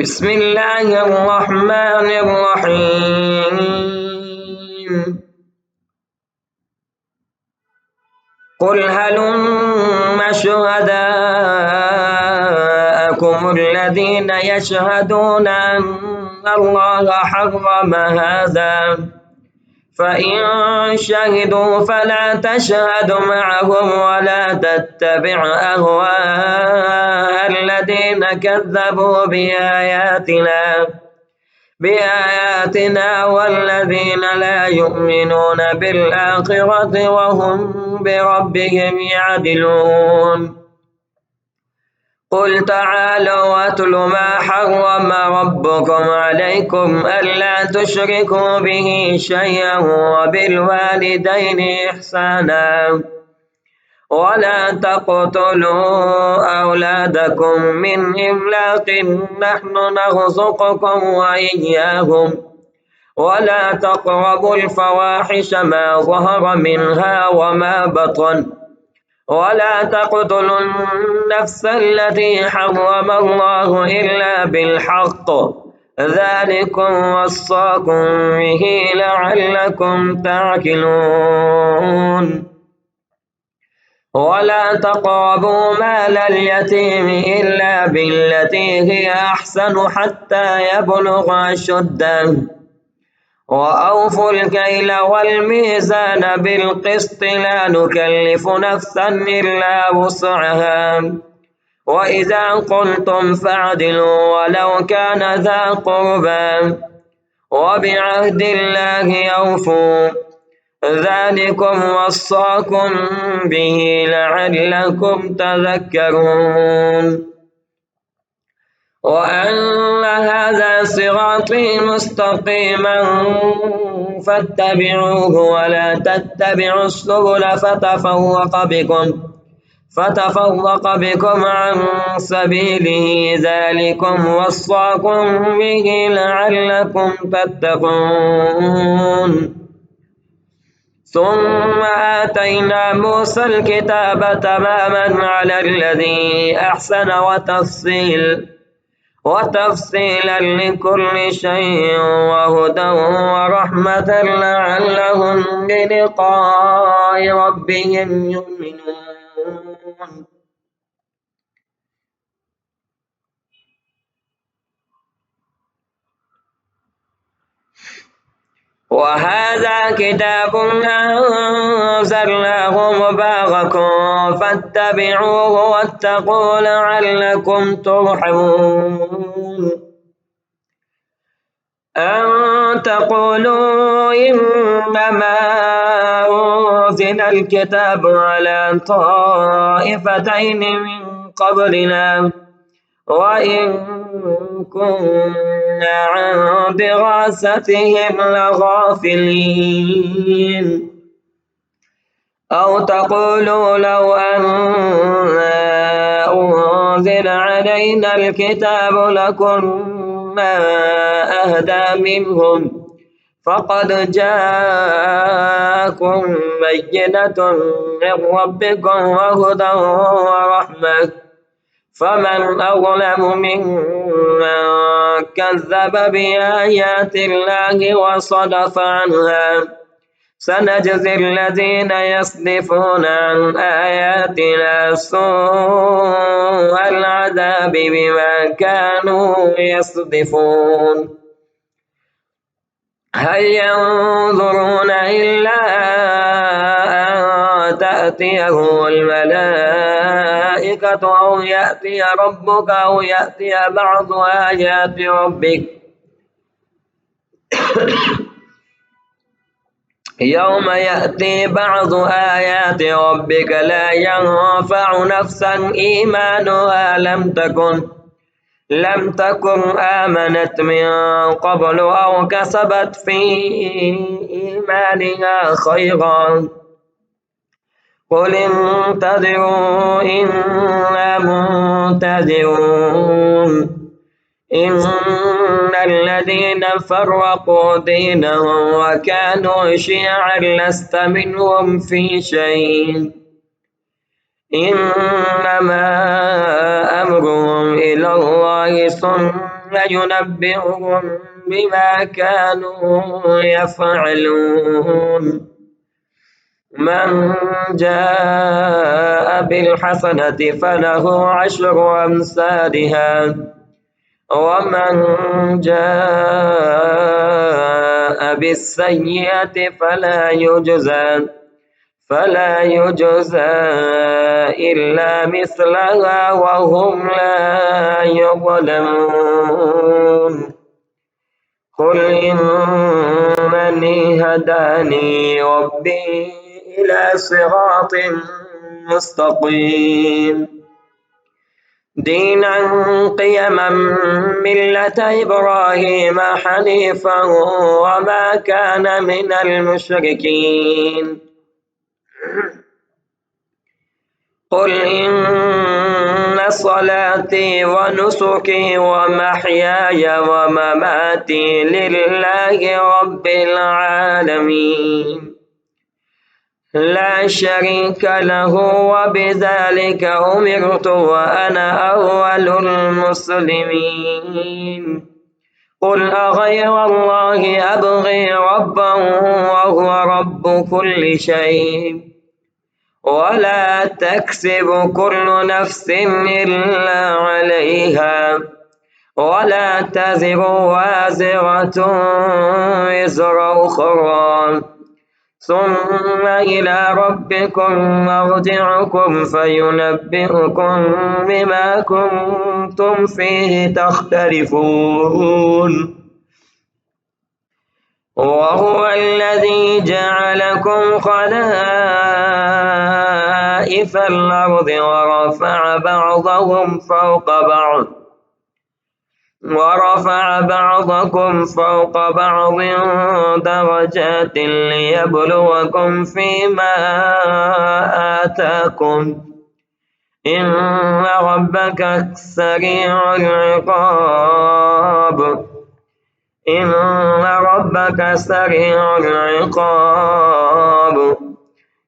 بسم الله الرحمن الرحيم قل هلم شهداءكم الذين يشهدون أن الله حرم هذا فإن شهدوا فلا تشهد معهم ولا تتبع أهواء الذين كذبوا بآياتنا والذين لا يؤمنون بالآخرة وهم بربهم يعدلون قل تعالوا واتل ما حرم ربكم عليكم ألا تشركوا به شيئا وبالوالدين إحسانا ولا تقتلوا أولادكم من إملاق نحن نرزقكم وإياهم ولا تقربوا الفواحش ما ظهر منها وما بطن ولا تقتلوا النفس التي حرم الله إلا بالحق ذلكم وصاكم به لعلكم تعقلون ولا تقربوا مال اليتيم إلا بالتي هي أحسن حتى يبلغ أشده وأوفوا الكيل والميزان بالقسط لا نكلف نفسا إلا وسعها وإذا قلتم فاعدلوا ولو كان ذا قربى وبعهد الله أوفوا ذلكم وصاكم به لعلكم تذكرون وأن هذا صراطي مستقيما فاتبعوه ولا تتبعوا السبل فتفرق بكم عن سبيله ذلكم وصاكم به لعلكم تتقون ثم آتينا موسى الكتاب تماما على الذي أحسن وتفصيلا لكل شيء وهدى ورحمة لعلهم بلقاء ربهم يؤمنون وهذا كتاب أنزلناه مبارك فاتبعوه واتقوا لعلكم ترحمون أن تقولوا إنما أنزل الكتاب على طائفتين من قبلنا وإن كنا عن دراستهم لغافلين أو تقولوا لو أنزل علينا الكتاب لكنا أهدى منهم فقد جاءكم بينة من ربكم وهدى ورحمة فمن أظلم ممن كذب بآيات الله وصدف عنها سنجزي الذين يصدفون عن آياتنا سوء العذاب بما كانوا يصدفون هل ينظرون إلا أن تأتيهم الملائكة أو يأتي ربك أو يأتي بعض آيات ربك يوم يأتي بعض آيات ربك لا ينفع نفسا إيمانها لم تكن آمنت من قبل أو كسبت في إيمانها خيرا قل انتظروا إنا منتظرون إن الذين فرقوا دينهم وكانوا شيعا لست منهم في شيء إنما أمرهم إلى الله ثم ينبئهم بما كانوا يفعلون من جاء بالحسنة فله عشر أمثالها ومن جاء بالسيئة فلا يجزى إلا مثلها وهم لا يظلمون قل إنني هداني ربي إلى صراط مستقيم دينا قيما ملة إبراهيم حنيفا وما كان من المشركين قل إن صلاتي ونسكي ومحياي ومماتي لله رب العالمين لا شريك له وبذلك أمرت وأنا أول المسلمين قل أغير الله أبغي ربا وهو رب كل شيء ولا تكسب كل نفس إلا عليها ولا تزر وازرة وزر أخرى ثم إلى ربكم مرجعكم فينبئكم بما كنتم فيه تختلفون وهو الذي جعلكم خلائف الأرض ورفع بعضكم فوق بعض درجات ليبلوكم فيما آتاكم إن ربك سريع العقاب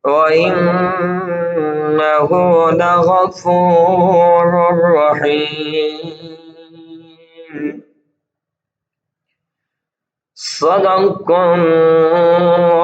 وإنه لغفور رحيم صدق الله